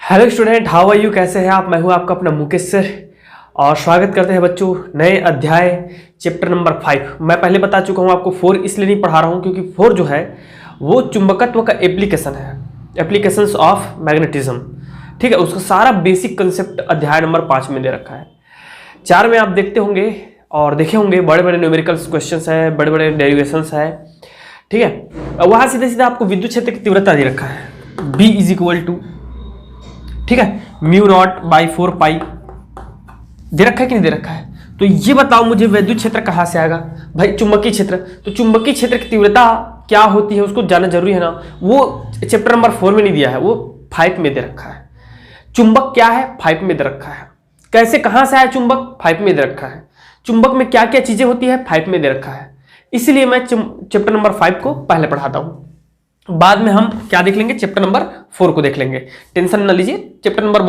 Hello student, how are you? कैसे हैं आप? मैं हूं आपका अपना मुकेश सर और स्वागत करते हैं बच्चों नए अध्याय चैप्टर नंबर 5। मैं पहले बता चुका हूं आपको 4 इसलिए नहीं पढ़ा रहा हूं क्योंकि 4 जो है वो चुंबकत्व का एप्लीकेशन है, एप्लीकेशंस ऑफ मैग्नेटिज्म। ठीक है, उसका सारा बेसिक कंसेप्ट अध्याय नंबर 5 में दे रखा है। 4 में आप देखते होंगे और देखे होंगे बड़े बड़े न्यूमेरिकल्स क्वेश्चंस है, बड़े बड़े डेरिवेशंस है। ठीक है, वहां सीधे सीधे आपको विद्युत क्षेत्र की तीव्रता दे रखा है, B इज इक्वल टू, ठीक है, म्यू नॉट बाई 4 पाई दे रखा है कि नहीं दे रखा है। तो ये बताओ मुझे विद्युत क्षेत्र कहां से आएगा भाई? चुंबकीय क्षेत्र। तो चुंबकीय क्षेत्र की तीव्रता क्या होती है उसको जानना जरूरी है ना। वो चैप्टर नंबर 4 में नहीं दिया है, वो 5 में दे रखा है। चुंबक क्या है 5 में दे रखा है। कैसे कहां से आया चुंबक 5 में दे रखा है। चुंबक में क्या क्या चीजें होती है 5 में दे रखा है। इसलिए मैं चैप्टर नंबर 5 को पहले पढ़ाता हूं, बाद में हम क्या देख लेंगे, चैप्टर नंबर 4 को देख लेंगे। टेंशन न लीजिए, चैप्टर नंबर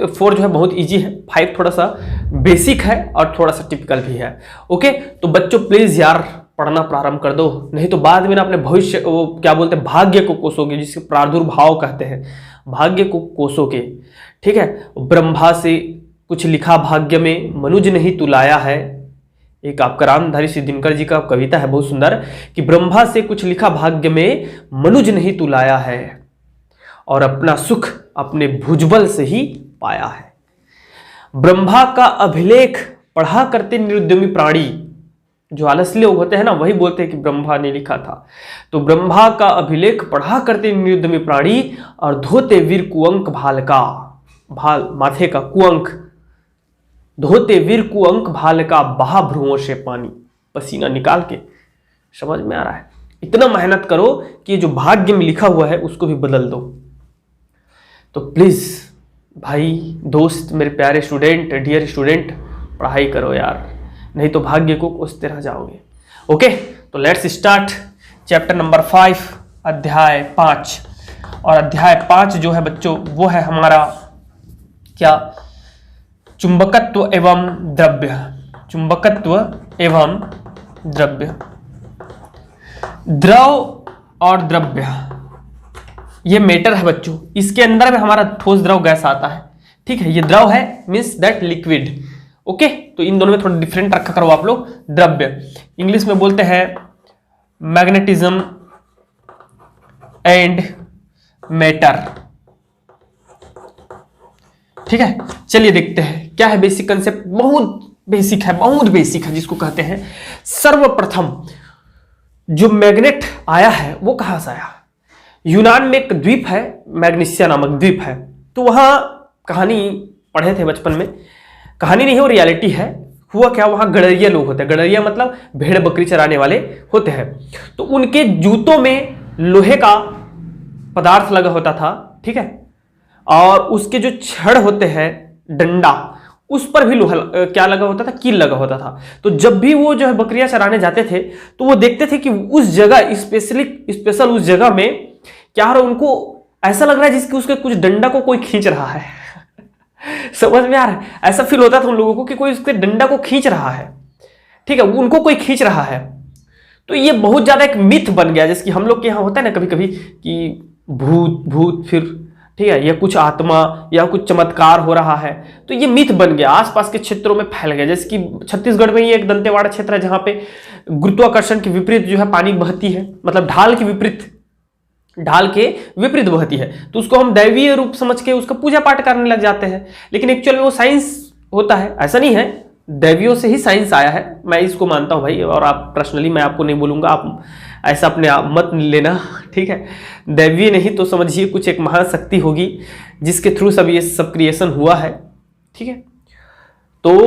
4 जो है बहुत इजी है, 5 थोड़ा सा बेसिक है और थोड़ा सा टिपिकल भी है। ओके, तो बच्चों प्लीज यार पढ़ना प्रारंभ कर दो, नहीं तो बाद में ना अपने भविष्य वो क्या बोलते हैं भाग्य को कोसोगे, जिसके प्रादुर्भाव कहते हैं, भाग्य को कोसोगे। ठीक है, ब्रह्मा से कुछ लिखा भाग्य में मनुज नहीं तुलाया है। एक आपका रामधारी सिंह दिनकर जी का कविता है बहुत सुंदर कि ब्रह्मा से कुछ लिखा भाग्य में मनुज नहीं तुलाया है और अपना सुख अपने भुजबल से ही पाया है। ब्रह्मा का अभिलेख पढ़ा करते निरुद्यमी प्राणी, जो आलसी लोग होते हैं ना वही बोलते हैं कि ब्रह्मा ने लिखा था। तो ब्रह्मा का अभिलेख पढ़ा करते निरुद्यमी प्राणी और धोते वीर कुअंक भाल का, भाल माथे का कुअंक, धोते वीर कुअंक भाल का बहा भ्रुवों से पानी, पसीना निकाल के। समझ में आ रहा है? इतना मेहनत करो कि जो भाग्य में लिखा हुआ है उसको भी बदल दो। तो प्लीज भाई दोस्त, मेरे प्यारे स्टूडेंट, डियर स्टूडेंट, पढ़ाई करो यार, नहीं तो भाग्य को कोसते रह जाओगे। ओके, तो लेट्स स्टार्ट चैप्टर नंबर 5 अध्याय 5। और अध्याय 5 जो है बच्चों वो है हमारा क्या, चुंबकत्व एवं द्रव्य। चुंबकत्व एवं द्रव्य, द्रव और द्रव्य ये मैटर है बच्चों। इसके अंदर में हमारा ठोस द्रव गैस आता है। ठीक है, ये द्रव है मीन्स दैट लिक्विड। ओके, तो इन दोनों में थोड़ा डिफरेंट रखा करो आप लोग। द्रव्य इंग्लिश में बोलते हैं मैग्नेटिज्म एंड मैटर। ठीक है, चलिए देखते हैं क्या है बेसिक कंसेप्ट। बहुत बेसिक है, बहुत बेसिक है, जिसको कहते हैं सर्वप्रथम जो मैग्नेट आया है वो कहां से आया। यूनान में एक द्वीप है, मैग्नेसिया नामक द्वीप है। तो वहां कहानी पढ़े थे बचपन में, कहानी नहीं है वो रियलिटी है। हुआ क्या, वहां गडरिया लोग होते हैं, गडरिया मतलब भेड़ बकरी चराने वाले होते हैं। तो उनके जूतों में लोहे का पदार्थ लगा होता था। ठीक है, और उसके जो छड़ होते हैं डंडा, उस पर भी लोहा क्या लगा होता था, कील लगा होता था। तो जब भी वो जो है बकरियां चराने जाते थे तो वो देखते थे कि उस जगह स्पेशल उस जगह में क्या हो रहा है, उनको ऐसा लग रहा है जिसके उसके कुछ डंडा को कोई खींच रहा है। समझ में आ रहा है? ऐसा फील होता था उन लोगों को कि कोई उसके डंडा को खींच रहा है। ठीक है, उनको कोई खींच रहा है। तो ये बहुत ज्यादा एक मिथ बन गया, जैसे कि हम लोग के यहाँ होता है ना कभी कभी कि भूत भूत फिर, ठीक है, या कुछ आत्मा या कुछ चमत्कार हो रहा है। तो ये मिथ बन गया, आसपास के क्षेत्रों में फैल गया। जैसे कि छत्तीसगढ़ में ये एक दंतेवाड़ा क्षेत्र है जहां पे गुरुत्वाकर्षण के विपरीत जो है पानी बहती है, मतलब ढाल के विपरीत बहती है। तो उसको हम दैवीय रूप समझ के उसका पूजा पाठ करने लग जाते हैं, लेकिन एक्चुअल में वो साइंस होता है, ऐसा नहीं है। दैवियों से ही साइंस आया है, मैं इसको मानता हूं भाई। और आप पर्सनली मैं आपको नहीं बोलूंगा, आप ऐसा अपने आप मत लेना। ठीक है, दैवीय नहीं तो समझिए कुछ एक महाशक्ति होगी जिसके थ्रू सब ये सब क्रिएशन हुआ है। ठीक है, तो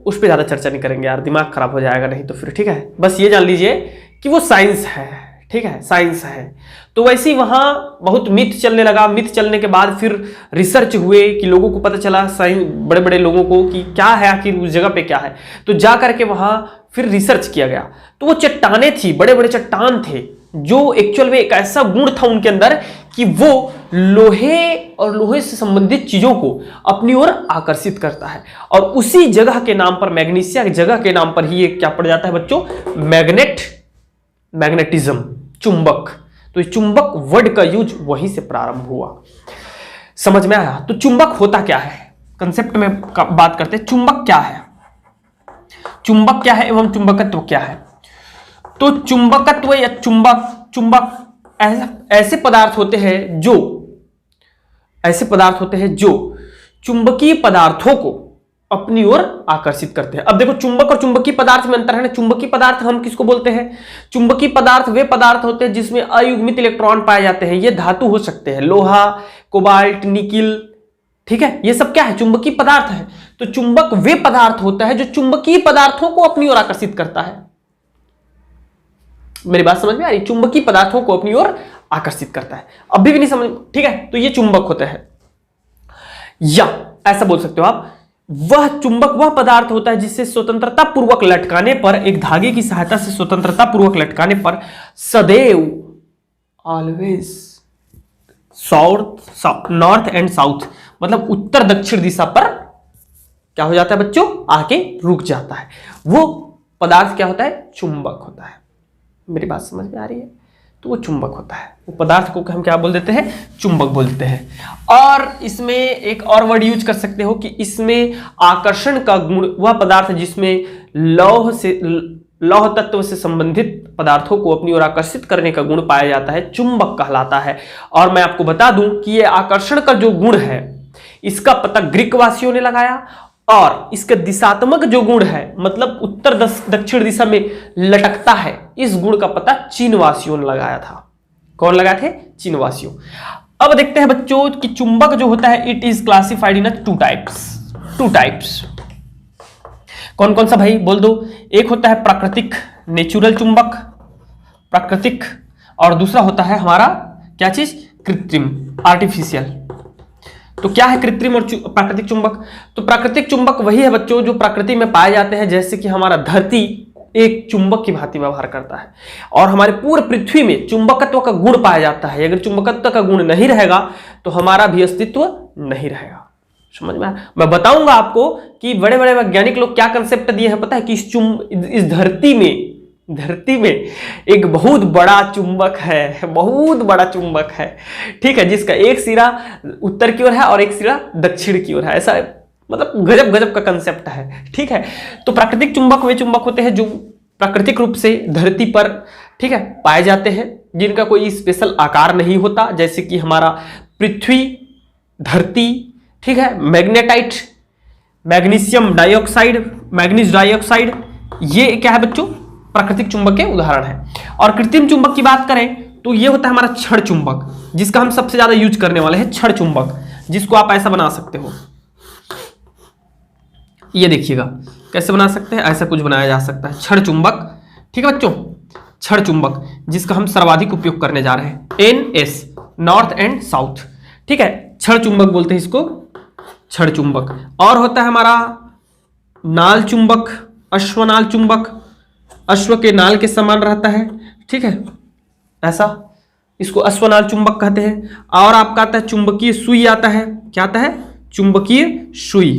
उस पर ज्यादा चर्चा नहीं करेंगे यार, दिमाग खराब हो जाएगा नहीं तो फिर। ठीक है, बस ये जान लीजिए कि वो साइंस है। ठीक है, साइंस है। तो वैसे ही वहां बहुत मिथ चलने लगा। मिथ चलने के बाद फिर रिसर्च हुए कि लोगों को पता चला, साइंस बड़े बड़े लोगों को, कि क्या है आखिर उस जगह पे क्या है। तो जा करके वहां फिर रिसर्च किया गया। तो वो चट्टाने थी, बड़े बड़े चट्टान थे, जो एक्चुअल में एक ऐसा गुण था उनके अंदर कि वो लोहे और लोहे से संबंधित चीजों को अपनी ओर आकर्षित करता है। और उसी जगह के नाम पर, मैग्नीशिया की जगह के नाम पर ही ये क्या पड़ जाता है बच्चों, मैग्नेटिज्म, चुंबक। तो चुंबक वर्ड का यूज वहीं से प्रारंभ हुआ। समझ में आया? तो चुंबक होता क्या है, कंसेप्ट में बात करते हैं। चुंबक क्या है, चुंबक क्या है एवं चुंबकत्व क्या है। तो चुंबकत्व या चुंबक ऐसे पदार्थ होते हैं जो चुंबकीय पदार्थों को अपनी ओर आकर्षित करते हैं। अब देखो, चुंबक और चुंबकीय पदार्थ में अंतर है ना। चुंबकीय पदार्थ हम किसको बोलते हैं? चुंबकीय पदार्थ वे पदार्थ होते हैं जिसमें अयुग्मित इलेक्ट्रॉन पाए जाते हैं। ये धातु हो सकते हैं, लोहा, कोबाल्ट, निकिल, ठीक है, ये सब क्या है? चुंबकीय पदार्थ है। तो चुंबक वे पदार्थ होता है जो चुंबकीय पदार्थों को अपनी ओर आकर्षित करता है। मेरी बात समझ में आ रही? चुंबकीय पदार्थों को अपनी ओर आकर्षित करता है। अभी भी नहीं समझ, ठीक है? तो ये चुंबक होते हैं, या ऐसा बोल सकते हो आप, वह चुंबक वह पदार्थ होता है जिससे स्वतंत्रता पूर्वक लटकाने पर, एक धागे की सहायता से स्वतंत्रता पूर्वक लटकाने पर सदैव, always, south, north and south, मतलब उत्तर दक्षिण दिशा पर क्या हो जाता है बच्चों? आके रुक जाता है। वो पदार्थ क्या होता है? चुंबक होता है। मेरी बात समझ में आ रही है? तो वो चुंबक होता है। वो पदार्थ को हम क्या बोल देते हैं? चुंबक बोल देते हैं। और इसमें एक और वर्ड यूज कर सकते हो कि इसमें आकर्षण का गुण, वह पदार्थ जिसमें लौह तत्व से संबंधित पदार्थों को अपनी ओर आकर्षित करने का गुण पाया जाता है, चुंबक कहलाता है। और मैं आपको बता दूं कि ये आकर्षण का जो गुण है, इसका पता ग्रीक वासियों ने लगाया, और इसके दिशात्मक जो गुण है, मतलब उत्तर दक्षिण दिशा में लटकता है, इस गुण का पता चीन वासियों ने लगाया था। कौन लगाए थे? चीन वासियों। अब देखते हैं बच्चों कि चुंबक जो होता है, it is classified in two types. कौन कौन सा भाई बोल दो? एक होता है प्राकृतिक, नेचुरल चुंबक, प्राकृतिक, और दूसरा होता है हमारा क्या चीज? कृत्रिम, आर्टिफिशियल। तो क्या है कृत्रिम और प्राकृतिक चुंबक? तो प्राकृतिक चुंबक वही है बच्चों जो प्रकृति में पाए जाते हैं, जैसे कि हमारा धरती एक चुंबक की भांति व्यवहार करता है, और हमारे पूरे पृथ्वी में चुंबकत्व का गुण पाया जाता है। अगर चुंबकत्व का गुण नहीं रहेगा तो हमारा भी अस्तित्व नहीं रहेगा। समझ में? मैं बताऊंगा आपको कि बड़े बड़े वैज्ञानिक लोग क्या कंसेप्ट दिए हैं, पता है? कि इस धरती में एक बहुत बड़ा चुंबक है, बहुत बड़ा चुंबक है, ठीक है, जिसका एक सिरा उत्तर की ओर है और एक सिरा दक्षिण की ओर है। ऐसा मतलब गजब गजब का कंसेप्ट है, ठीक है। तो प्राकृतिक चुंबक वे चुंबक होते हैं जो प्राकृतिक रूप से धरती पर, ठीक है, पाए जाते हैं, जिनका कोई स्पेशल आकार नहीं होता, जैसे कि हमारा पृथ्वी, धरती, ठीक है, magnetite, magnesium dioxide, manganese dioxide, ये क्या है बच्चों? प्राकृतिक चुंबक के उदाहरण है। और कृत्रिम चुंबक की बात करें तो ये होता है हमारा क्षण चुंबक, जिसका हम सबसे ज्यादा यूज करने वाले हैं, क्षण चुंबक, जिसको आप ऐसा बना सकते हो। ये देखिएगा कैसे बना सकते हैं, ऐसा कुछ बनाया जा सकता है, क्षण चुंबक, ठीक है बच्चों, क्षण चुंबक, जिसका हम सर्वाधिक उपयोग करने जा रहे हैं, NS, नॉर्थ एंड साउथ, ठीक है, क्षण चुंबक बोलते हैं इसको, क्षण चुंबक। और होता है हमारा नाल चुंबक, अश्वनाल चुंबक, अश्व के नाल के समान रहता है, ठीक है, ऐसा, इसको अश्वनाल चुंबक कहते हैं। और आपका आता है चुंबकीय सुई, आता है, क्या आता है? चुंबकीय सुई,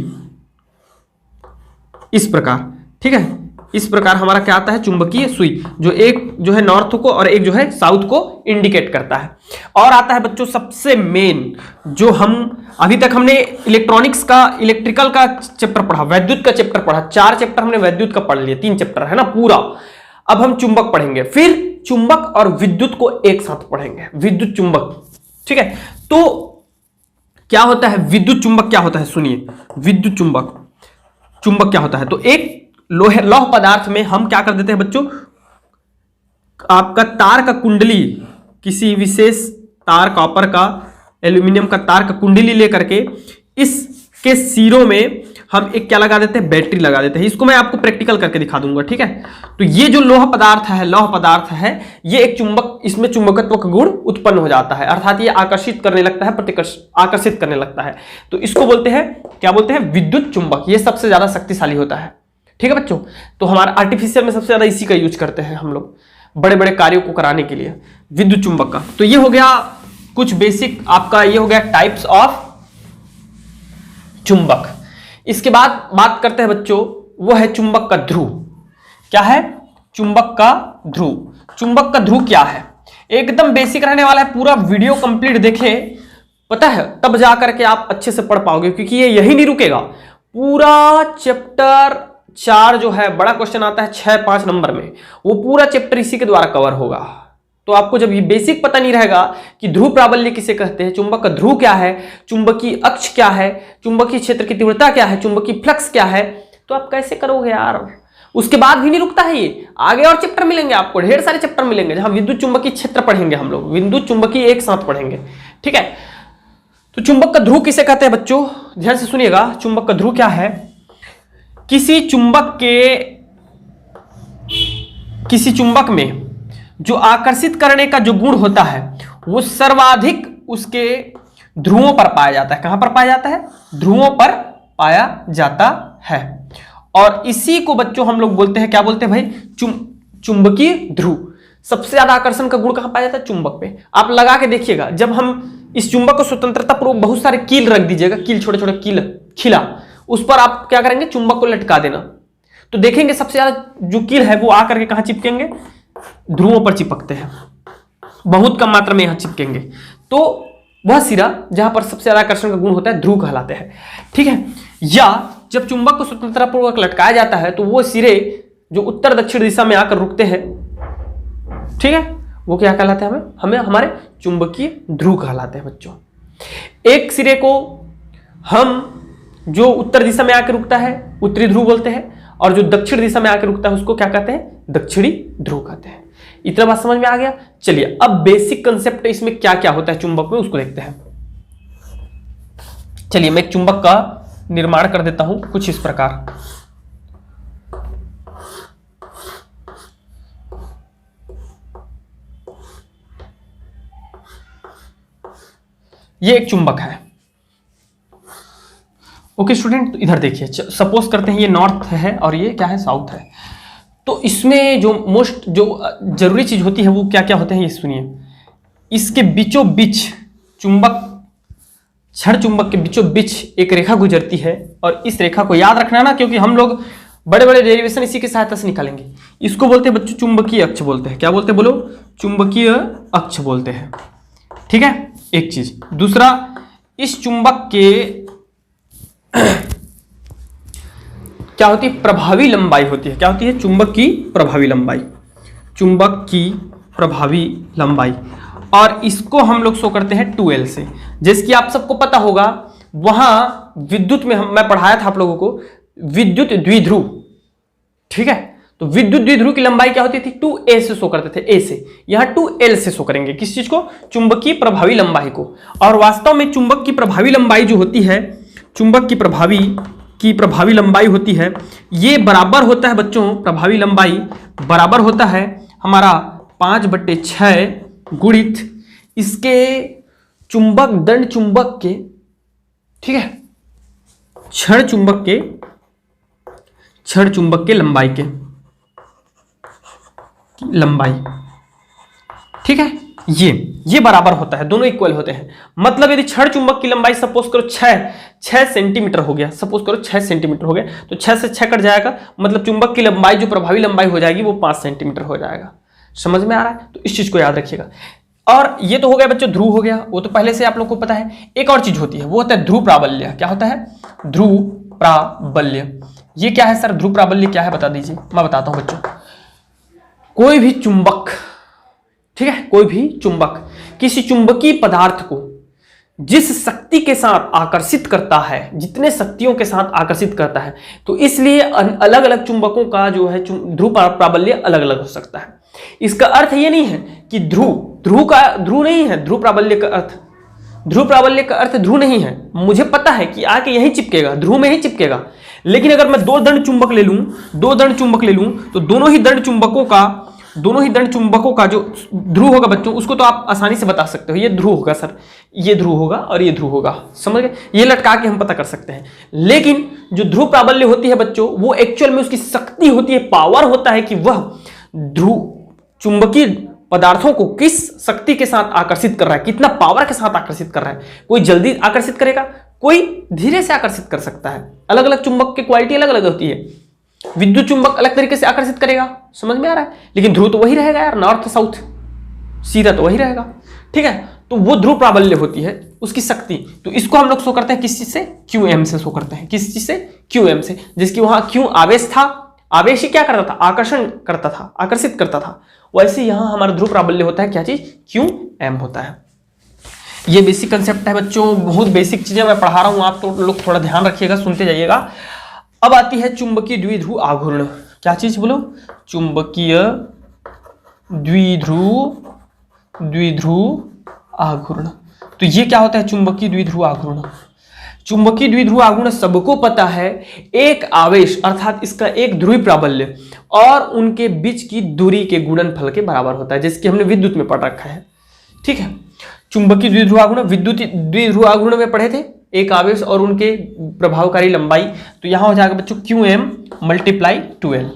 इस प्रकार, ठीक है, इस प्रकार हमारा क्या आता है? चुंबकीय सुई, जो एक जो है नॉर्थ को और एक जो है साउथ को इंडिकेट करता है। और आता है बच्चों सबसे मेन, जो हम अभी तक हमने इलेक्ट्रॉनिक्स का, इलेक्ट्रिकल का चैप्टर पढ़ा, वैद्युत का चैप्टर पढ़ा, 4 चैप्टर हमने वैद्युत का पढ़ लिया, 3 चैप्टर है ना पूरा। अब हम चुंबक पढ़ेंगे, फिर चुंबक और विद्युत को एक साथ पढ़ेंगे, विद्युत चुंबक, ठीक है। तो क्या होता है विद्युत चुंबक? क्या होता है सुनिए, विद्युत चुंबक, चुंबक क्या होता है? तो एक लौह पदार्थ में हम क्या कर देते हैं बच्चों, आपका तार का कुंडली, किसी विशेष तार, कॉपर का, एल्यूमिनियम का तार का कुंडली लेकर के इसके सिरों में हम एक क्या लगा देते हैं? बैटरी लगा देते हैं। इसको मैं आपको प्रैक्टिकल करके दिखा दूंगा, ठीक है। तो ये जो लौह पदार्थ है, ये एक चुंबक, इसमें चुंबकत्व का गुण उत्पन्न हो जाता है, अर्थात ये आकर्षित करने लगता है, आकर्षित करने लगता है। तो इसको बोलते हैं, क्या बोलते हैं? विद्युत चुंबक। ये सबसे ज्यादा शक्तिशाली होता है, ठीक है बच्चों। तो हमारा आर्टिफिशियल में सबसे ज्यादा इसी का यूज करते हैं हम लोग, बड़े बड़े कार्यों को कराने के लिए, विद्युत चुंबक का। तो ये हो गया कुछ बेसिक आपका, ये हो गया टाइप्स ऑफ चुंबक। इसके बाद बात करते हैं बच्चों, वो है चुंबक का ध्रुव। क्या है? चुंबक का ध्रुव। चुंबक का ध्रुव क्या है? एकदम बेसिक रहने वाला है, पूरा वीडियो कंप्लीट देखे, पता है, तब जा करके आप अच्छे से पढ़ पाओगे, क्योंकि ये यही नहीं रुकेगा। पूरा चैप्टर 4 जो है बड़ा क्वेश्चन आता है 6-5 नंबर में, वो पूरा चैप्टर इसी के द्वारा कवर होगा। तो आपको जब ये बेसिक पता नहीं रहेगा कि ध्रुव प्राबल्य किसे कहते हैं, चुंबक का ध्रुव क्या है, चुंबकीय अक्ष क्या है, चुंबकीय क्षेत्र की तीव्रता क्या है, चुंबकीय फ्लक्स क्या है, तो आप कैसे करोगे यार। उसके बाद भी नहीं रुकता है ये, आगे और चैप्टर मिलेंगे आपको, ढेर सारे चैप्टर मिलेंगे जहां विद्युत चुंबकीय क्षेत्र पढ़ेंगे हम लोग, विद्युत चुंबकीय एक साथ पढ़ेंगे, ठीक है। तो चुंबक का ध्रुव किसे कहते हैं बच्चों, ध्यान से सुनिएगा। चुंबक का ध्रुव क्या है, किसी चुंबक में जो आकर्षित करने का जो गुण होता है वो सर्वाधिक उसके ध्रुवों पर पाया जाता है। कहां पर पाया जाता है, ध्रुवों पर पाया जाता है। और इसी को बच्चों हम लोग बोलते हैं, क्या बोलते हैं भाई, चुंबकीय ध्रुव। सबसे ज्यादा आकर्षण का गुण कहां पाया जाता है, चुंबक पे। आप लगा के देखिएगा, जब हम इस चुंबक को स्वतंत्रता पूर्वक बहुत सारे कील रख दीजिएगा, कील छोटे छोटे कील खिला, उस पर आप क्या करेंगे, चुंबक को लटका देना, तो देखेंगे सबसे ज्यादा जो कील है वो आकर के कहां चिपकेंगे, ध्रुवों पर चिपकते हैं, बहुत कम मात्रा में यहां चिपकेंगे। तो वह सिरा जहां पर सबसे ज्यादा आकर्षण का गुण होता है ध्रुव कहलाते हैं, ठीक है। या जब चुंबक को स्वतंत्रता पूर्वक लटकाया जाता है तो वो सिरे जो उत्तर दक्षिण दिशा में आकर रुकते हैं, ठीक है, वो क्या कहलाते हैं, हमें हमारे चुंबकीय ध्रुव कहलाते हैं बच्चों। एक सिरे को हम जो उत्तर दिशा में आकर रुकता है उत्तरी ध्रुव बोलते हैं, और जो दक्षिण दिशा में आकर रुकता है उसको क्या कहते हैं, दक्षिणी ध्रुव कहते हैं। इतना बात समझ में आ गया। चलिए अब बेसिक कंसेप्ट इसमें क्या क्या होता है चुंबक में उसको देखते हैं। चलिए मैं एक चुंबक का निर्माण कर देता हूं कुछ इस प्रकार। ये एक चुंबक है, ओके स्टूडेंट। तो इधर देखिए, सपोज करते हैं ये नॉर्थ है और ये क्या है, साउथ है। तो इसमें जो मोस्ट जो जरूरी चीज होती है वो क्या क्या होते हैं ये सुनिए। इसके बीचों बीच चुंबक, छड़ चुंबक के बीचों बीच एक रेखा गुजरती है, और इस रेखा को याद रखना ना, क्योंकि हम लोग बड़े बड़े डेरिवेशन इसी की सहायता से निकालेंगे। इसको बोलते हैं बच्चों चुंबकीय अक्ष बोलते हैं। क्या बोलते हैं बोलो, चुंबकीय अक्ष बोलते हैं, ठीक है। एक चीज, दूसरा इस चुंबक के क्या होती है, प्रभावी लंबाई होती है। क्या होती है, चुंबक की प्रभावी लंबाई, चुंबक की प्रभावी लंबाई। और इसको हम लोग शो करते हैं 2L से। जैसे कि आप सबको पता होगा, वहां विद्युत में मैं पढ़ाया था आप लोगों को विद्युत द्विध्रुव, ठीक है। तो विद्युत द्विध्रुव की लंबाई क्या होती थी, 2A से शो करते थे, A से। यहां 2L से शो करेंगे किस चीज को, चुंबकीय प्रभावी लंबाई को। और वास्तव में चुंबक की प्रभावी लंबाई जो होती है, चुंबक की प्रभावी लंबाई होती है, ये बराबर होता है बच्चों, प्रभावी लंबाई बराबर होता है हमारा 5/6 गुणित इसके चुंबक दंड चुंबक के, ठीक है, छड़ चुंबक के लंबाई के लंबाई, ठीक है। ये बराबर होता है, दोनों इक्वल होते हैं। मतलब यदि छड़ चुंबक की लंबाई सपोज करो 6 सेंटीमीटर हो गया, सपोज करो 6 सेंटीमीटर हो गया, तो 6 से 6 कट जाएगा, मतलब चुंबक की लंबाई जो प्रभावी लंबाई हो जाएगी वो 5 सेंटीमीटर हो जाएगा। समझ में आ रहा है, तो इस चीज को याद रखिएगा। और ये तो हो गया बच्चों ध्रुव हो गया, वो तो पहले से आप लोग को पता है। एक और चीज होती है, वो होता है ध्रुव प्राबल्य। क्या होता है, ध्रुव प्राबल्य। ये क्या है सर, ध्रुव प्राबल्य क्या है बता दीजिए। मैं बताता हूं बच्चों, कोई भी चुंबक, ठीक है, कोई भी चुंबक किसी चुंबकीय पदार्थ को जिस शक्ति के साथ आकर्षित करता है, जितने शक्तियों के साथ आकर्षित करता है, तो इसलिए अलग अलग चुंबकों का जो है ध्रुव प्राबल्य अलग अलग हो सकता है। इसका अर्थ ये नहीं है कि ध्रुव नहीं है, ध्रुव प्राबल्य का अर्थ ध्रुव नहीं है। मुझे पता है कि आके यही चिपकेगा, ध्रुव में ही चिपकेगा। लेकिन अगर मैं 2 दंड चुंबक ले लूं तो दोनों ही दंड चुंबकों का जो ध्रुव होगा बच्चों, उसको तो आप आसानी से बता सकते हो, ये ध्रुव होगा सर, ये ध्रुव होगा और ये ध्रुव होगा, समझ गए। ये लटका के हम पता कर सकते हैं। लेकिन जो ध्रुव प्राबल्य होती है बच्चों, वो एक्चुअल में उसकी शक्ति होती है, पावर होता है कि वह ध्रुव चुंबकीय पदार्थों को किस शक्ति के साथ आकर्षित कर रहा है, कितना पावर के साथ आकर्षित कर रहा है। कोई जल्दी आकर्षित करेगा, कोई धीरे से आकर्षित कर सकता है। अलग अलग चुंबक की क्वालिटी अलग अलग होती है। विद्युत चुंबक अलग तरीके से आकर्षित करेगा, समझ में आ रहा है। लेकिन ध्रुव तो वही रहेगा यार, नॉर्थ साउथ सीधा तो वही रहेगा, ठीक है। तो वो ध्रुव प्राबल्य होती है, उसकी शक्ति, तो इसको हम लोग शो करते हैं किस चीज से, QM से शो करते हैं। किस चीज से, QM से, जिसकी वहां Q आवेश था, आवेश ही क्या करता था, आकर्षण करता था, आकर्षित करता था। वैसे यहां हमारा ध्रुव प्राबल्य होता है क्या चीज, QM होता है। ये बेसिक कंसेप्ट है बच्चों, बहुत बेसिक चीजें मैं पढ़ा रहा हूं, आप तो लोग थोड़ा ध्यान रखिएगा, सुनते जाइएगा। अब आती है चुंबकीय द्विध्रुव आघूर्ण। क्या चीज बोलो, चुंबकीय द्विध्रुव आघूर्ण। तो ये क्या होता है चुंबकीय द्विध्रुव आघूर्ण। चुंबकीय द्विध्रुव आघूर्ण सबको पता है, एक आवेश अर्थात इसका एक ध्रुवीय प्राबल्य और उनके बीच की दूरी के गुणनफल के बराबर होता है, जिसकी हमने विद्युत में पढ़ रखा है। ठीक है, चुंबकीय द्विध्रुव आघूर्ण विद्युत द्विध्रुव आघूर्ण में पढ़े थे, एक आवेश और उनके प्रभावकारी लंबाई। तो यहां हो जाएगा बच्चों QM × 2L।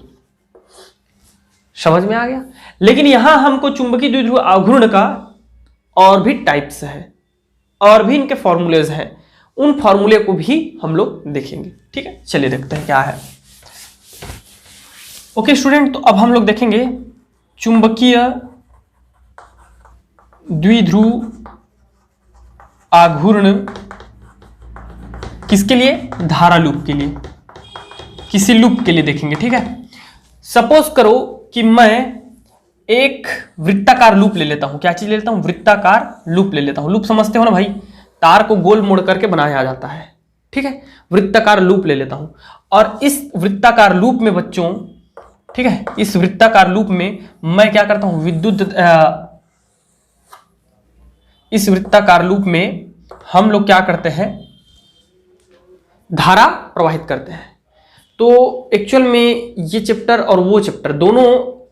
समझ में आ गया। लेकिन यहां हमको चुंबकीय द्विध्रुव आघूर्ण का और भी टाइप्स है और भी इनके फॉर्मूलेज हैं, उन फॉर्मूले को भी हम लोग देखेंगे। ठीक है, चलिए देखते हैं क्या है। ओके स्टूडेंट, तो अब हम लोग देखेंगे चुंबकीय द्विध्रुव आघूर्ण किसके लिए, धारा लूप के लिए, किसी लूप के लिए देखेंगे। ठीक है, सपोज करो कि मैं एक वृत्ताकार लूप ले लेता हूं। क्या चीज ले लेता हूं, वृत्ताकार लूप ले लेता हूं। लूप समझते हो ना भाई, तार को गोल मोड़ करके बनाया जाता है। ठीक है, वृत्ताकार लूप ले लेता हूं और इस वृत्ताकार लूप में बच्चों, ठीक है, इस वृत्ताकार लूप में मैं क्या करता हूं, इस वृत्ताकार लूप में हम लोग क्या करते हैं, धारा प्रवाहित करते हैं। तो एक्चुअल में ये चैप्टर और वो चैप्टर दोनों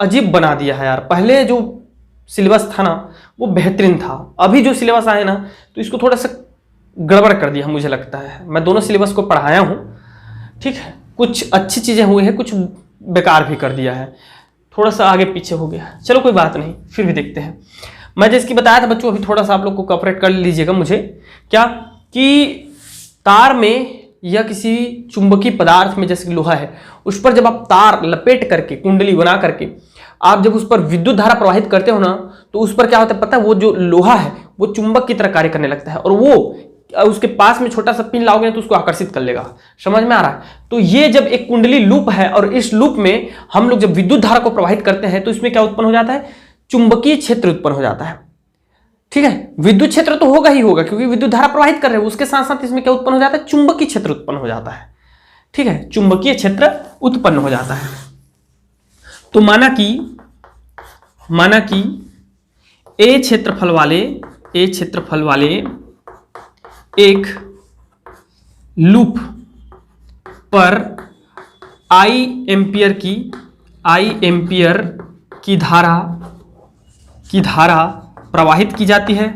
अजीब बना दिया है यार। पहले जो सिलेबस था ना वो बेहतरीन था, अभी जो सिलेबस आए ना तो इसको थोड़ा सा गड़बड़ कर दिया मुझे लगता है। मैं दोनों सिलेबस को पढ़ाया हूँ, ठीक है, कुछ अच्छी चीजें हुई हैं, कुछ बेकार भी कर दिया है, थोड़ा सा आगे पीछे हो गया। चलो कोई बात नहीं, फिर भी देखते हैं। मैं जैसे बताया था बच्चों, अभी थोड़ा सा आप लोग को कॉपरेट कर लीजिएगा मुझे, क्या कि तार में या किसी चुंबकीय पदार्थ में जैसे लोहा है, उस पर जब आप तार लपेट करके, कुंडली बना करके आप जब उस पर विद्युत धारा प्रवाहित करते हो ना, तो उस पर क्या होता है पता है, वो जो लोहा है वो चुंबक की तरह कार्य करने लगता है और वो उसके पास में छोटा सा पिन लाओगे तो उसको आकर्षित कर लेगा। समझ में आ रहा है। तो ये जब एक कुंडली लूप है और इस लूप में हम लोग जब विद्युत धारा को प्रवाहित करते हैं तो इसमें क्या उत्पन्न हो जाता है, चुंबकीय क्षेत्र उत्पन्न हो जाता है। ठीक है, विद्युत क्षेत्र तो होगा ही होगा क्योंकि विद्युत धारा प्रवाहित कर रहे हैं, उसके साथ साथ इसमें क्या उत्पन्न हो जाता है, चुंबकीय क्षेत्र उत्पन्न हो जाता है। ठीक है, चुंबकीय क्षेत्र उत्पन्न हो जाता है। तो माना कि ए क्षेत्रफल वाले एक लूप पर I एम्पियर की धारा प्रवाहित की जाती है,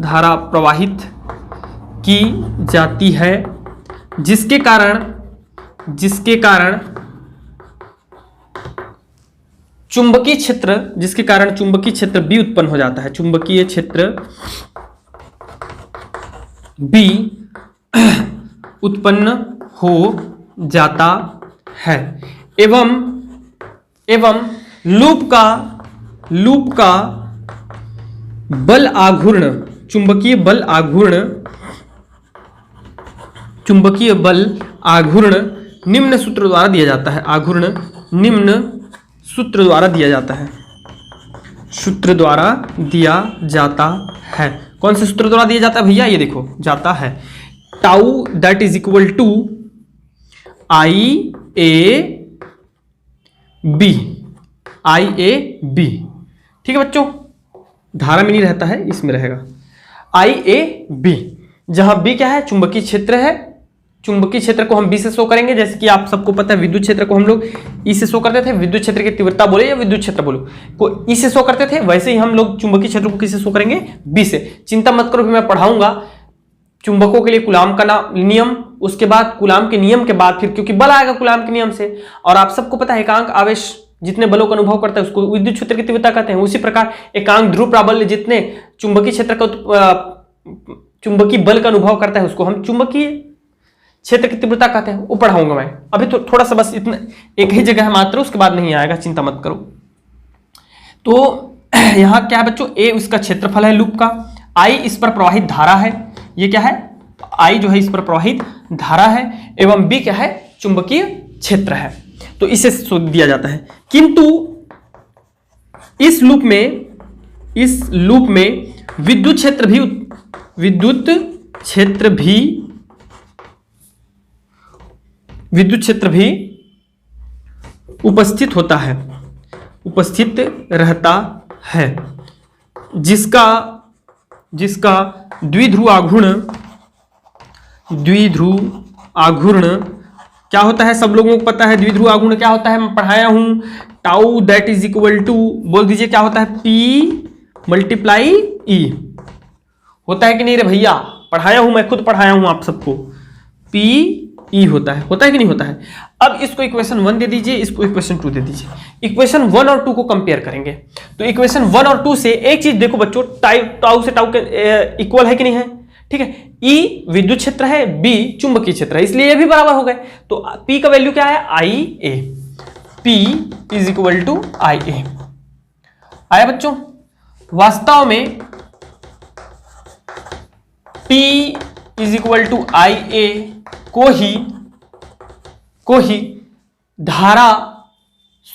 धारा प्रवाहित की जाती है, जिसके कारण चुंबकीय क्षेत्र B उत्पन्न हो जाता है। चुंबकीय क्षेत्र B उत्पन्न हो जाता है एवं लूप का बल आघूर्ण, चुंबकीय बल आघूर्ण निम्न सूत्र द्वारा दिया जाता है। आघूर्ण निम्न सूत्र द्वारा दिया जाता है। कौन से सूत्र द्वारा दिया जाता है भैया, ये देखो जाता है, tau that is equal to IA/B। ठीक है बच्चों, धारा में नहीं रहता है, इसमें रहेगा IA/B, जहां B क्या है, चुंबकीय क्षेत्र है। चुंबकीय क्षेत्र को हम B से शो करेंगे, जैसे कि आप सबको पता है विद्युत क्षेत्र को हम लोग E से शो करते थे। विद्युत क्षेत्र की तीव्रता बोले या विद्युत क्षेत्र बोलो को E से शो करते थे, वैसे ही हम लोग चुंबकीय क्षेत्र को किससे शो करेंगे, B से। चिंता मत करो, मैं पढ़ाऊंगा चुंबकों के लिए कूलाम का नियम, उसके बाद कूलाम के नियम के बाद फिर क्योंकि बल आएगा कूलाम के नियम से, और आप सबको पता है एकांक आवेश जितने बलों का अनुभव करता है उसको विद्युत क्षेत्र की तीव्रता कहते हैं। उसी प्रकार एकांक ध्रुव प्राबल्य जितने चुंबकीय क्षेत्र का चुंबकीय बल का अनुभव करता है उसको हम चुंबकीय क्षेत्र की तीव्रता कहते हैं। वो पढ़ाऊंगा मैं, अभी तो थोड़ा सा बस इतना एक ही जगह है मात्र, उसके बाद नहीं आएगा, चिंता मत करो। तो यहाँ क्या है बच्चों, ए उसका क्षेत्रफल है लूप का, I इस पर प्रवाहित धारा है, ये क्या है, I जो है इस पर प्रवाहित धारा है, एवं B क्या है, चुंबकीय क्षेत्र है। तो इसे दिया जाता है। किंतु इस लूप में विद्युत क्षेत्र भी उपस्थित रहता है, जिसका द्विध्रुव आघूर्ण क्या होता है, सब लोगों को पता है द्विध्रुव आघूर्ण क्या होता है, मैं पढ़ाया हूं, tau that is equal to, बोल दीजिए क्या होता है, P मल्टीप्लाई E होता है कि नहीं रे भैया, पढ़ाया हूं, मैं खुद पढ़ाया हूं आप सबको, P E होता है कि नहीं होता है। अब इसको इक्वेशन 1 दे दीजिए, इसको इक्वेशन 2 दे दीजिए, इक्वेशन 1 और 2 को कंपेयर करेंगे। तो इक्वेशन 1 और 2 से एक चीज देखो बच्चों, टाउ से टाउ के इक्वल है कि नहीं है, ठीक है। E विद्युत क्षेत्र है, B चुंबकीय क्षेत्र है, इसलिए ये भी बराबर हो गए। तो P का वैल्यू क्या है, IA, P is equal to IA। आया बच्चों, वास्तव में P is equal to IA को ही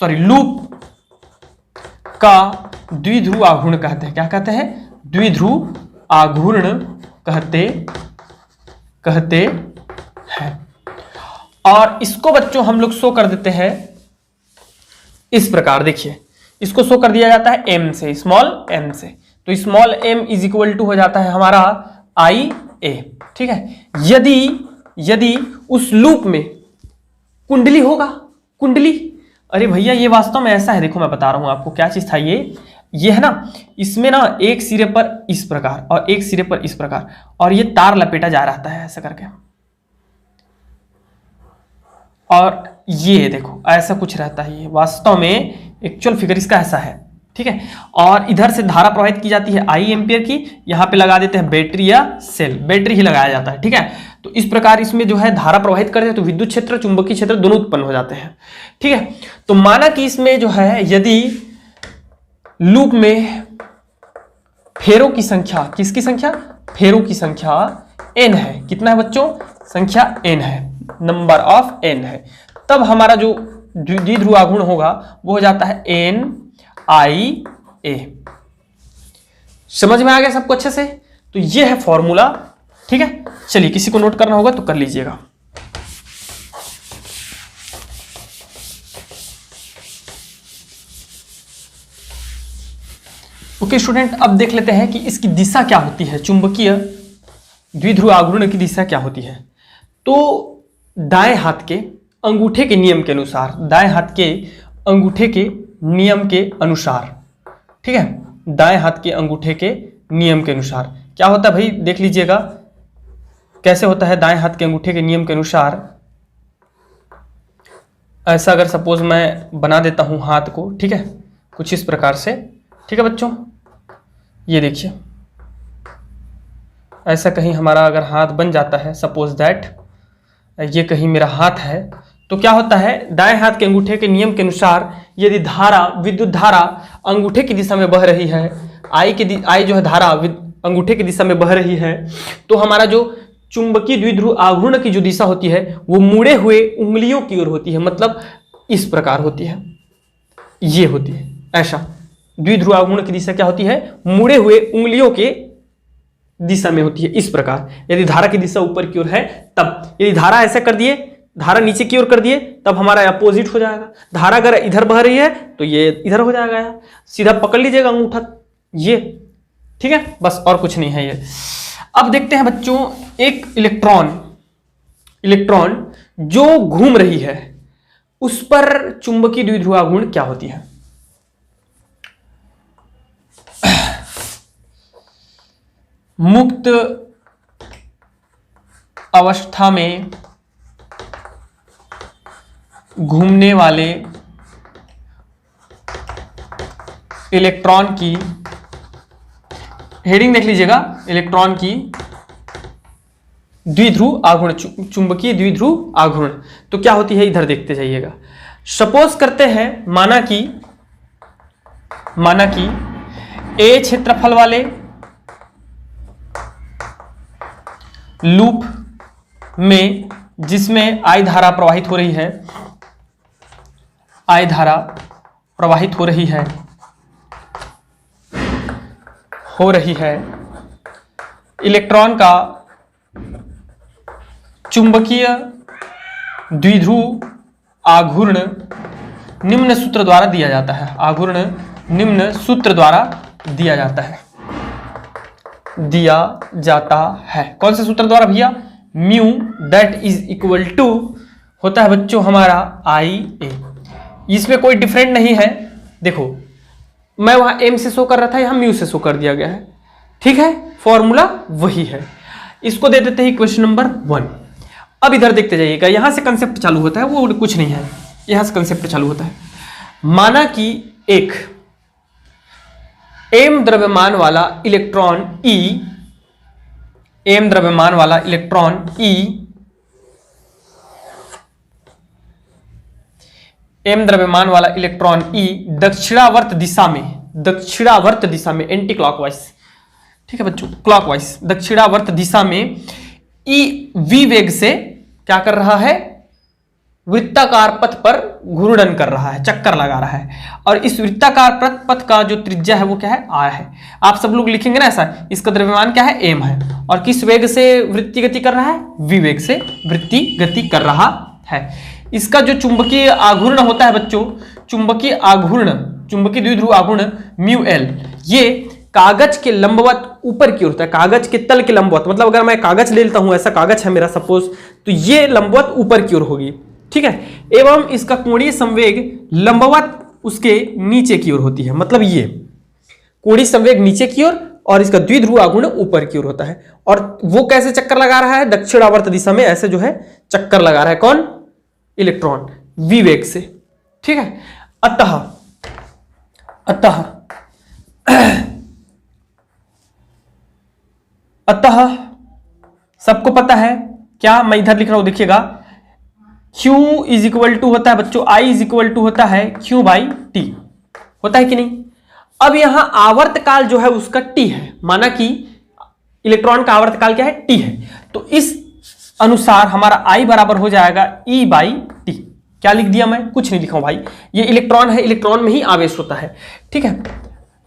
लूप का द्विध्रुव आघूर्ण कहते हैं। क्या कहते हैं, द्विध्रुव आघूर्ण कहते हैं। और इसको बच्चों हम लोग शो कर देते हैं इस प्रकार, देखिए इसको शो कर दिया जाता है m से, स्मॉल m से। तो small m is equal to हो जाता है हमारा IA, ठीक है। यदि उस लूप में कुंडली होगा, कुंडली, अरे भैया ये वास्तव में ऐसा है, देखो मैं बता रहा हूं आपको क्या चीज था ये है ना, इसमें ना एक सिरे पर इस प्रकार और एक सिरे पर इस प्रकार, और ये तार लपेटा जा रहता है ऐसा करके, और ये देखो ऐसा कुछ रहता है। ये वास्तव में एक्चुअल फिगर इसका ऐसा है, ठीक है। और इधर से धारा प्रवाहित की जाती है I एम्पियर की, यहां पे लगा देते हैं बैटरी या सेल, बैटरी ही लगाया जाता है, ठीक है। तो इस प्रकार इसमें जो है धारा प्रवाहित करते हैं, तो विद्युत क्षेत्र चुंबकीय क्षेत्र दोनों उत्पन्न हो जाते हैं, ठीक है। तो माना कि इसमें जो है यदि लूप में फेरों की संख्या, किसकी संख्या, फेरों की संख्या n है, कितना है बच्चों, संख्या n है, नंबर ऑफ n है, तब हमारा जो द्विध्रुव आघूर्ण होगा वो हो जाता है NIA। समझ में आ गया सबको अच्छे से। तो ये है फॉर्मूला, ठीक है। चलिए किसी को नोट करना होगा तो कर लीजिएगा। ओके स्टूडेंट, अब देख लेते हैं कि इसकी दिशा क्या होती है, चुंबकीय द्विध्रुव आघूर्ण की दिशा क्या होती है। तो दाएं हाथ के अंगूठे के नियम के अनुसार, दाएं हाथ के अंगूठे के नियम के अनुसार, ठीक है, दाएं हाथ के अंगूठे के नियम के अनुसार क्या होता है भाई, देख लीजिएगा कैसे होता है। दाएं हाथ के अंगूठे के नियम के अनुसार ऐसा अगर सपोज मैं बना देता हूं हाथ को, ठीक है, कुछ इस प्रकार से, ठीक है बच्चों, ये देखिए ऐसा कहीं हमारा अगर हाथ बन जाता है, सपोज दैट ये कहीं मेरा हाथ है, तो क्या होता है, दाएं हाथ के अंगूठे के नियम के अनुसार यदि धारा, विद्युत धारा अंगूठे की दिशा में बह रही है, आई जो है धारा अंगूठे की दिशा में बह रही है, तो हमारा जो चुंबकीय द्विध्रुव आघूर्ण की जो दिशा होती है वो मुड़े हुए उंगलियों की ओर होती है, मतलब इस प्रकार होती है, ये होती है ऐसा। द्विध्रुव आघूर्ण की दिशा क्या होती है, मुड़े हुए उंगलियों के दिशा में होती है, इस प्रकार। यदि धारा की दिशा ऊपर की ओर है तब, यदि धारा ऐसा कर दिए, धारा नीचे की ओर कर दिए, तब हमारा अपोजिट हो जाएगा। धारा अगर इधर बह रही है तो ये इधर हो जाएगा, सीधा पकड़ लीजिएगा अंगूठा, ये, ठीक है, बस और कुछ नहीं है ये। अब देखते हैं बच्चों, एक इलेक्ट्रॉन जो घूम रही है उस पर चुंबकीय द्विध्रुव आघूर्ण क्या होती है। मुक्त अवस्था में घूमने वाले इलेक्ट्रॉन की, हेडिंग देख लीजिएगा, इलेक्ट्रॉन की द्विध्रुव आघूर्ण, चुंबकीय द्विध्रुव आघूर्ण तो क्या होती है, इधर देखते जाइएगा। सपोज करते हैं, माना कि ए क्षेत्रफल वाले लूप में जिसमें I धारा प्रवाहित हो रही है, I धारा प्रवाहित हो रही है, इलेक्ट्रॉन का चुंबकीय द्विध्रुव आघूर्ण निम्न सूत्र द्वारा दिया जाता है। आघूर्ण निम्न सूत्र द्वारा दिया जाता है। कौन से सूत्र द्वारा भैया? Mu that is equal to होता है बच्चों हमारा IA। इसमें कोई डिफरेंट नहीं है। देखो मैं वहां m से शो कर रहा था, यहां म्यू से शो कर दिया गया है। ठीक है, फॉर्मूला वही है। इसको दे देते हैं इक्वेशन नंबर 1। अब इधर देखते जाइएगा, यहां से कंसेप्ट चालू होता है, वो कुछ नहीं है, यहां से कंसेप्ट चालू होता है। माना कि एक m द्रव्यमान वाला इलेक्ट्रॉन E, m द्रव्यमान वाला इलेक्ट्रॉन E, m द्रव्यमान वाला इलेक्ट्रॉन E दक्षिणावर्त दिशा में एंटी क्लॉकवाइज, ठीक है बच्चों, क्लॉकवाइज दक्षिणावर्त दिशा में E v वेग से क्या कर रहा है? वृत्ताकार पथ पर घूर्णन कर रहा है, चक्कर लगा रहा है। और इस वृत्ताकार पथ का जो त्रिज्या है वो क्या है? R है। आप सब लोग लिखेंगे ना ऐसा, इसका द्रव्यमान क्या है? m है। और किस वेग से वृत्ति गति कर रहा है? v वेग से वृत्ति गति कर रहा है। इसका जो चुंबकीय आघूर्ण होता है बच्चों, चुंबकीय द्विध्रुव आघूर्ण म्यू एल, ये कागज के लंबवत ऊपर की ओर होता है, कागज के तल के लंबवत। मतलब अगर मैं कागज ले लेता हूं, ऐसा कागज है मेरा सपोज, तो ये लंबवत ऊपर की ओर होगी, ठीक है। एवं इसका कोणीय संवेग लंबवत उसके नीचे की ओर होती है। मतलब ये कोणीय संवेग नीचे की ओर और इसका द्विध्रुव आघूर्ण ऊपर की ओर होता है। और वो कैसे चक्कर लगा रहा है? दक्षिणावर्त दिशा में ऐसे जो है चक्कर लगा रहा है। कौन? इलेक्ट्रॉन v वेग से, ठीक है। अतः सबको पता है क्या? मैं इधर लिख रहा हूं, देखिएगा, Q इज इक्वल टू होता है बच्चों, I इज इक्वल टू होता है Q बाई T, होता है कि नहीं? अब यहां आवर्तकाल जो है उसका T है। माना कि इलेक्ट्रॉन का आवर्तकाल क्या है? T है। तो इस अनुसार हमारा I बराबर हो जाएगा E बाई T। क्या लिख दिया मैं? कुछ नहीं लिखा हूं भाई, ये इलेक्ट्रॉन है, इलेक्ट्रॉन में ही आवेश होता है, ठीक है।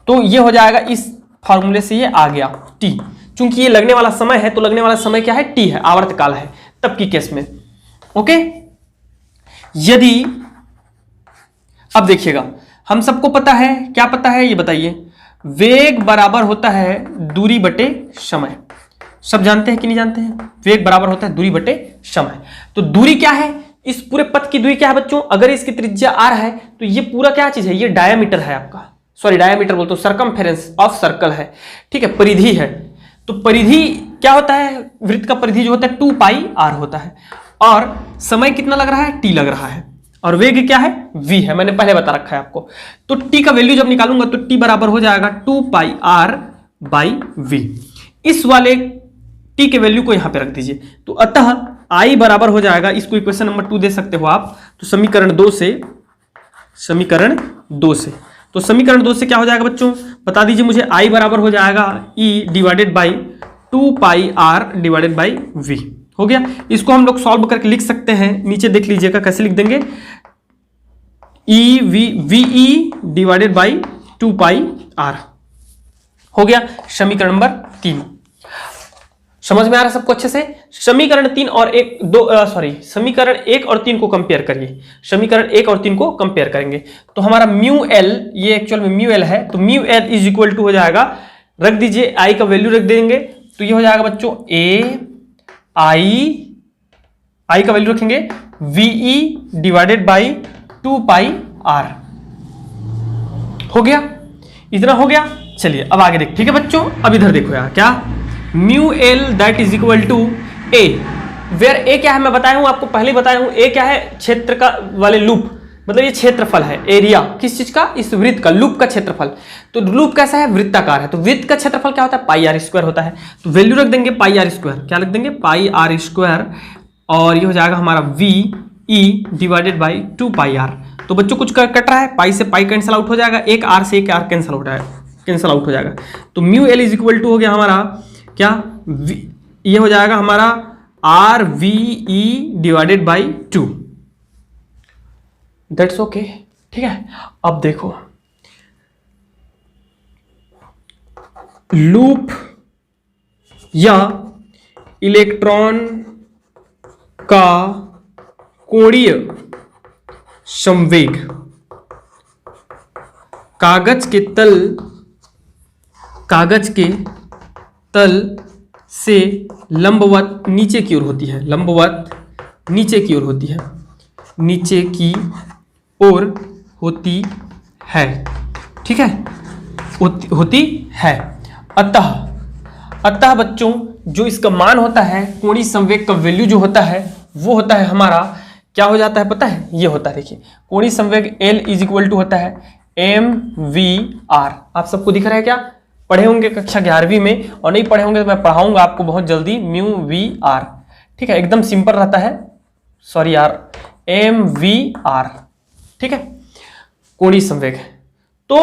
तो ये हो जाएगा, इस फॉर्मूले से ये आ गया T। चूंकि ये लगने वाला समय है, तो लगने वाला समय क्या है? T है, आवर्तकाल है तब की केस में, ओके। यदि अब देखिएगा, हम सबको पता है, क्या पता है ये बताइए? वेग बराबर होता है दूरी बटे समय। सब जानते हैं कि नहीं जानते हैं? वेग बराबर होता है दूरी बटे समय। तो दूरी क्या है? इस पूरे पथ की दूरी क्या है बच्चों? अगर इसकी त्रिज्या r है तो ये पूरा क्या चीज है? ये डायामीटर है आपका, सॉरी डायामीटर बोलते हो, सर्कमफेरेंस ऑफ सर्कल है, ठीक है, परिधि है। तो परिधि क्या होता है? वृत्त का परिधि जो होता है 2 पाई r होता है। और समय कितना लग रहा है? t लग रहा है। और वेग क्या है? v है, मैंने पहले बता रखा है आपको। तो t का वैल्यू जब निकालूंगा तो t बराबर हो जाएगा 2 पाई r बाई v। इस वाले t के वैल्यू को यहां पे रख दीजिए। तो अतः I बराबर हो जाएगा, इसको इक्वेशन नंबर 2 दे सकते हो आप, तो समीकरण 2 से तो समीकरण 2 से क्या हो जाएगा बच्चों? बता दीजिए मुझे। I बराबर हो जाएगा E divided by 2 pi r divided by v। हो गया। इसको हम लोग सॉल्व करके लिख सकते हैं, नीचे देख लीजिएगा कैसे लिख देंगे। VE divided by 2 pi r हो गया समीकरण नंबर 3। समझ में आ रहा सबको अच्छे से? समीकरण 3 और 1 समीकरण 1 और 3 को कंपेयर करिए। समीकरण 1 और 3 को कंपेयर करेंगे तो हमारा म्यू एल, ये एक्चुअल में म्यू एल है, तो mu L is equal to हो जाएगा, रख दीजिए आई का वैल्यू रख देंगे, तो ये हो जाएगा बच्चों आई का वैल्यू रखेंगे VE divided by 2 pi r। हो गया, इतना हो गया। चलिए अब आगे देख, ठीक है बच्चों। अब इधर देखो यार, क्या mu L that is equal to A, where A क्या है मैं बताया हूं आपको, पहले बताया हूं। ए क्या है? क्षेत्र का वाले लूप, मतलब ये क्षेत्रफल है, एरिया किस चीज का? इस वृत्त का, लूप का क्षेत्रफल। तो लूप कैसा है? वृत्ताकार है, तो वृत्त का क्षेत्रफल क्या होता है? पाई आर स्क्वायर होता है। तो वैल्यू रख देंगे पाई आर स्क्वायर। क्या रख देंगे? Pi R square. और ये हो जाएगा हमारा VE divided by 2 pi R. तो बच्चों कुछ कट रहा है, पाई से पाई कैंसिल आउट हो जाएगा, एक आर से एक आर कैंसिल आउट हो जाएगा। तो mu L is equal to हो गया हमारा क्या? ये हो जाएगा हमारा RVE divided by 2, that's okay. ठीक है, अब देखो लूप या इलेक्ट्रॉन का कोणीय संवेग कागज के तल से लंबवत नीचे की ओर होती है, लंबवत नीचे की ओर होती है, नीचे की ओर होती है। ठीक है, होती है। अतः बच्चों जो इसका मान होता है, कोणीय संवेग का वैल्यू जो होता है वो होता है हमारा, क्या हो जाता है पता है, ये होता है, देखिए कोणीय संवेग L इज इक्वल टू होता है mvr। आप सबको दिख रहा है, क्या पढ़े होंगे कक्षा 11वीं में, और नहीं पढ़े होंगे तो मैं पढ़ाऊंगा आपको बहुत जल्दी, μvr। ठीक है, एकदम सिंपल रहता है, सॉरी यार, mvr। ठीक है, कोणीय संवेग। तो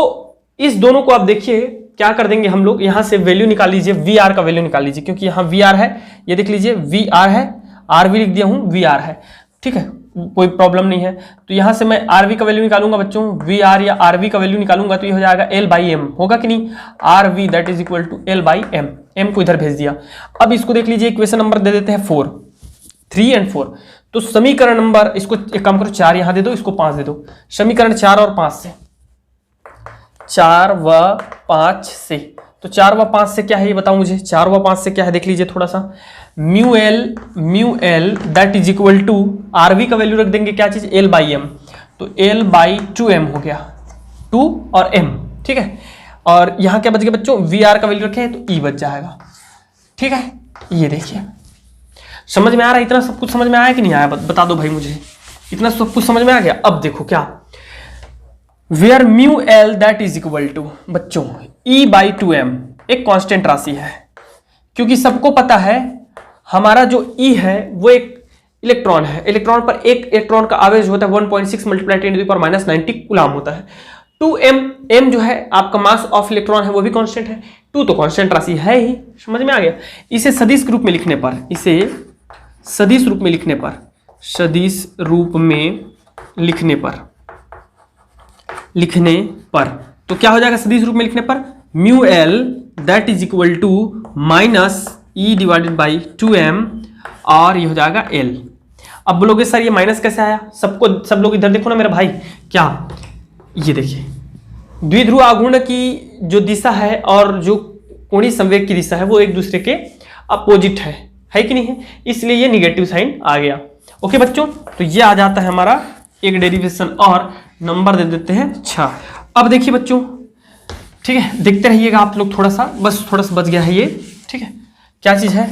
इस दोनों को आप देखिए क्या कर देंगे हम लोग, यहां से वैल्यू निकाल लीजिए, वीआर का वैल्यू निकाल लीजिए, क्योंकि यहां वीआर है, ये देख लीजिए वीआर है, आर भी लिख दिया हूं, वीआर है। ठीक है, कोई प्रॉब्लम नहीं है। तो यहां से मैं आरवी का वैल्यू निकालूंगा बच्चों, वीआर या आरवी का वैल्यू निकालूंगा तो ये हो जाएगा L बाई एम, होगा कि नहीं, R V that is equal to L by M, M को इधर भेज दिया। अब इसको देख लीजिए, इक्वेशन नंबर दे देते हैं 4, 3 और 4। तो समीकरण नंबर, इसको एक काम करो 4 यहां दे दो, इसको 5 दे दो, समीकरण 4 और 5 से, 4 व 5 से, तो 4 व 5 से क्या है ये बताओ मुझे, 4 व 5 से क्या है देख लीजिए थोड़ा सा, mu L that is equal to, R V का वैल्यू रख देंगे क्या चीज, L बाई एम, तो L बाई 2m हो गया, 2 और m। ठीक है, और यहां क्या बच गया बच्चों, VR का वैल्यू रखे तो E बच जाएगा। ठीक है, ये देखिए समझ में आ रहा है, इतना सब कुछ समझ में आया कि नहीं आया, बता दो भाई मुझे, इतना सब कुछ समझ में आ गया। अब देखो क्या, where mu L that is equal to बच्चों E बाई 2m एक कांस्टेंट राशि है, क्योंकि सबको पता है हमारा जो E है वो एक इलेक्ट्रॉन है, इलेक्ट्रॉन पर एक इलेक्ट्रॉन का आवेश होता है 1.6 multiply 10 to the power minus 90 coulomb होता है। 2m, m जो है आपका मास ऑफ इलेक्ट्रॉन है वो भी कांस्टेंट है, 2 तो कांस्टेंट राशि है ही, समझ में आ गया। इसे सदिश रूप में लिखने पर, इसे सदिश रूप में लिखने पर, सदिश रूप में लिखने पर तो क्या हो जाएगा, सदिश रूप में लिखने पर mu L that is equal to minus E divided by 2m, और ये हो जाएगा L। अब बोलोगे सर ये माइनस कैसे आया, सब लोग इधर देखो ना मेरा भाई, क्या ये देखिए द्विध्रुव आघूर्ण की जो दिशा है और जो कोणीय संवेग की दिशा है वो एक दूसरे के अपोजिट है कि नहीं है, इसलिए ये निगेटिव साइन आ गया। ओके बच्चों, तो ये आ जाता है हमारा एक डेरिवेशन, और नंबर दे देते हैं 6। अब देखिए बच्चों, ठीक है, देखते रहिएगा आप लोग, थोड़ा सा बच गया है ये। ठीक है, क्या चीज है,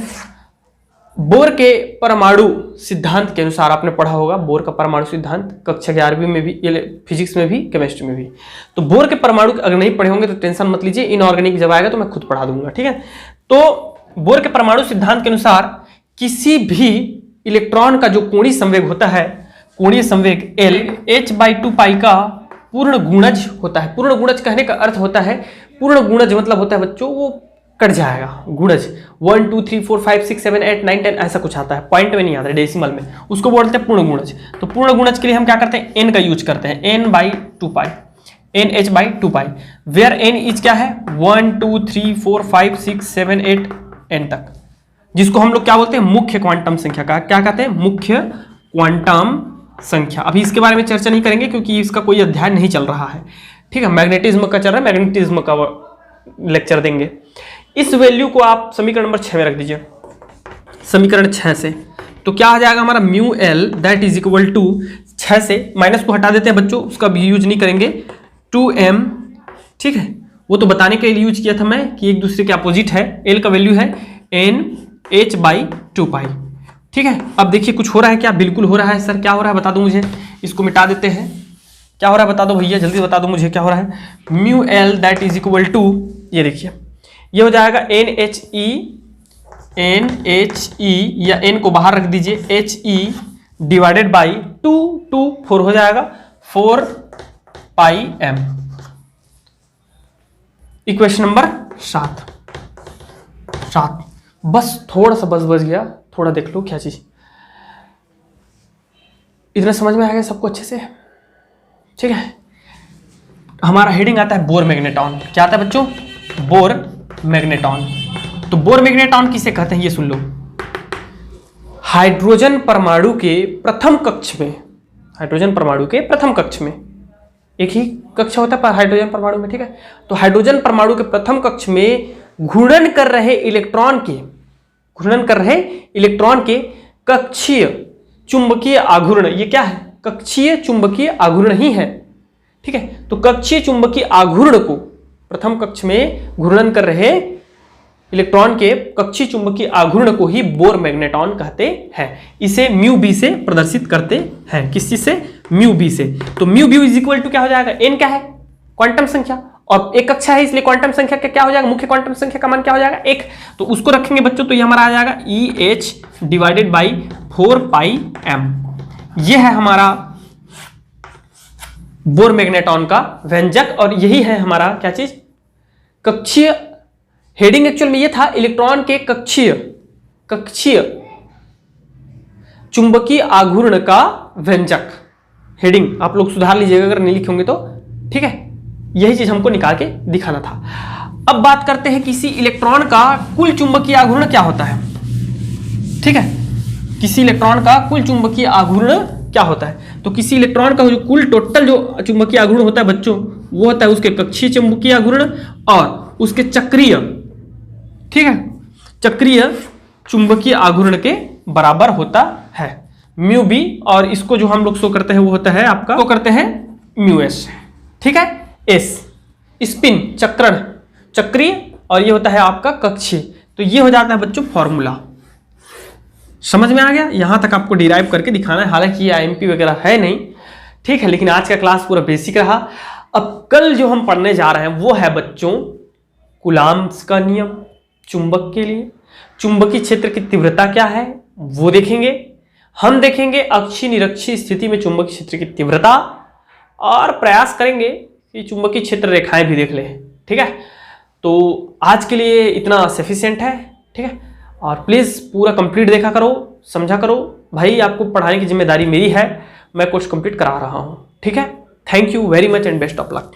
बोर के परमाणु सिद्धांत के अनुसार आपने पढ़ा होगा, बोर का परमाणु सिद्धांत कक्षा 11वीं में भी, फिजिक्स में भी, केमिस्ट्री में भी। तो बोर के परमाणु अगर नहीं पढ़े होंगे तो टेंशन मत लीजिए, इनऑर्गेनिक जब आएगा तो मैं खुद पढ़ा दूंगा। ठीक है, तो बोर के परमाणु सिद्धांत के अनुसार किसी भी इलेक्ट्रॉन का जो कोणीय संवेग होता है, कोणीय संवेग L h/2 पाई का पूर्ण गुणज होता है। पूर्ण गुणज कहने का अर्थ होता है, पूर्ण गुणज मतलब होता है बच्चों वो कट जाएगा, गुणज 1 2 3 4 5 6 7 8 9 10 ऐसा कुछ आता है, पॉइंट में नहीं आता है, डेसिमल में, उसको बोलते हैं पूर्ण गुणज। तो पूर्ण गुणज के लिए हम क्या करते हैं, n का यूज करते हैं, n/2 pi, nh/2 pi, where n is क्या है 1 2 3 4 5 6 7 8 n तक, जिसको हम लोग क्या बोलते हैं, मुख्य क्वांटम संख्या का, क्या कहते हैं, मुख्य क्वांटम संख्या। अभी इसके बारे में चर्चा नहीं करेंगे क्योंकि इसका कोई अध्याय नहीं चल रहा है। ठीक है, मैग्नेटिज्म का चल रहा है, मैग्नेटिज्म का लेक्चर देंगे। इस वैल्यू को आप समीकरण नंबर 6 में रख दीजिए, समीकरण 6 से, तो क्या आ जाएगा हमारा mu L that is equal to, 6 से माइनस को हटा देते हैं बच्चों, उसका भी यूज नहीं करेंगे, 2m। ठीक है, वो तो बताने के लिए यूज किया था मैं कि एक दूसरे के अपोजिट है, एल का वैल्यू है nh/2 पाई। ठीक है, अब देखिए कुछ हो रहा है क्या, बिल्कुल हो रहा है सर, क्या हो रहा है बता दो मुझे, इसको मिटा देते हैं, क्या हो रहा है बता दो भैया, जल्दी बता दो मुझे क्या हो रहा है। Mu L that is equal to, ये देखिए ये हो जाएगा NHE या n को बाहर रख दीजिए, HE डिवाइडेड बाई 2 2 4 हो जाएगा 4 पाई m। Equation number 7। बस थोड़ा सा बच गया, थोड़ा देख लो क्या चीज। इतना समझ में आ गया सबको अच्छे से? ठीक है, हमारा हेडिंग आता है बोर मैग्नेटॉन। क्या आता है बच्चों? Bore magneton. तो बोर मैग्नेटॉन किसे कहते हैं ये सुन लो। हाइड्रोजन परमाणु के प्रथम कक्ष में, हाइड्रोजन परमाणु के प्रथम कक्ष में, एक ही कक्ष होता है हाइड्रोजन परमाणु में, ठीक है। तो हाइड्रोजन परमाणु के प्रथम कक्ष में घूर्णन कर रहे इलेक्ट्रॉन के कक्षीय चुंबकीय आघूर्ण, ये क्या है? कक्षीय चुंबकीय आघूर्ण ही है, ठीक है। तो कक्षीय चुंबकीय आघूर्ण को, प्रथम कक्ष में घूर्णन कर रहे इलेक्ट्रॉन के कक्षीय चुंबकीय आघूर्ण को ही बोर मैग्नेटॉन कहते हैं। इसे म्यू बी से प्रदर्शित करते हैं। किस चीज से? म्यू बी से। तो mu B is equal to क्या हो जाएगा? एन क्या है? क्वांटम संख्या, और एक कक्षा है इसलिए क्वांटम संख्या का क्या हो जाएगा? मुख्य क्वांटम संख्या का मान क्या हो जाएगा? एक। तो उसको रखेंगे बच्चों, तो ये हमारा आ जाएगा EH डिवाइडेड बाई 4πm। ये है हमारा बोर मैग्नेटॉन का व्यंजक, और यही है हमारा क्या चीज? कक्षीय। हेडिंग एक्चुअल में ये था इलेक्ट्रॉन के कक्षीय चुंबकीय आघूर्ण का व्यंजक। हेडिंग आप लोग सुधार लीजिएगा अगर नहीं लिखे होंगे तो, ठीक है। यही चीज हमको निकाल के दिखाना था। अब बात करते हैं किसी इलेक्ट्रॉन का कुल चुंबकीय आघूर्ण क्या होता है, ठीक है। किसी इलेक्ट्रॉन का कुल चुंबकीय आघूर्ण क्या होता है? तो किसी इलेक्ट्रॉन का जो कुल टोटल जो चुंबकीय आघूर्ण होता है बच्चों, वो होता है उसके कक्षीय चुंबकीय आघूर्ण और उसके चक्रीय, ठीक है, चक्रीय चुंबकीय आघूर्ण के बराबर होता है म्यू बी। और इसको जो हम लोग शो करते हैं वो होता है आपका, वो करते हैं म्यू एस, ठीक है। एस स्पिन, चक्रण, चक्रीय, और ये होता है आपका कक्षीय। तो ये हो जाता है बच्चों फॉर्मूला। समझ में आ गया? यहां तक आपको डिराइव करके दिखाना है, हालांकि ये IMP वगैरह है नहीं, ठीक है, लेकिन आज का क्लास पूरा बेसिक रहा। अब कल जो हम पढ़ने जा रहे हैं वो है बच्चों कूलॉम्स का नियम। चुंबक के लिए चुंबकीय क्षेत्र की तीव्रता क्या है वो देखेंगे। हम देखेंगे अक्षीय निरक्षीय स्थिति में चुंबकीय क्षेत्र की तीव्रता, और प्रयास करेंगे कि चुंबकीय क्षेत्र रेखाएं भी देख लें, ठीक है। तो आज के लिए इतना सफिशिएंट है, ठीक है। और प्लीज़ पूरा कंप्लीट देखा करो, समझा करो भाई। आपको पढ़ाने की जिम्मेदारी मेरी है, मैं कोर्स कंप्लीट करा रहा हूँ, ठीक है। Thank you very much and best of luck.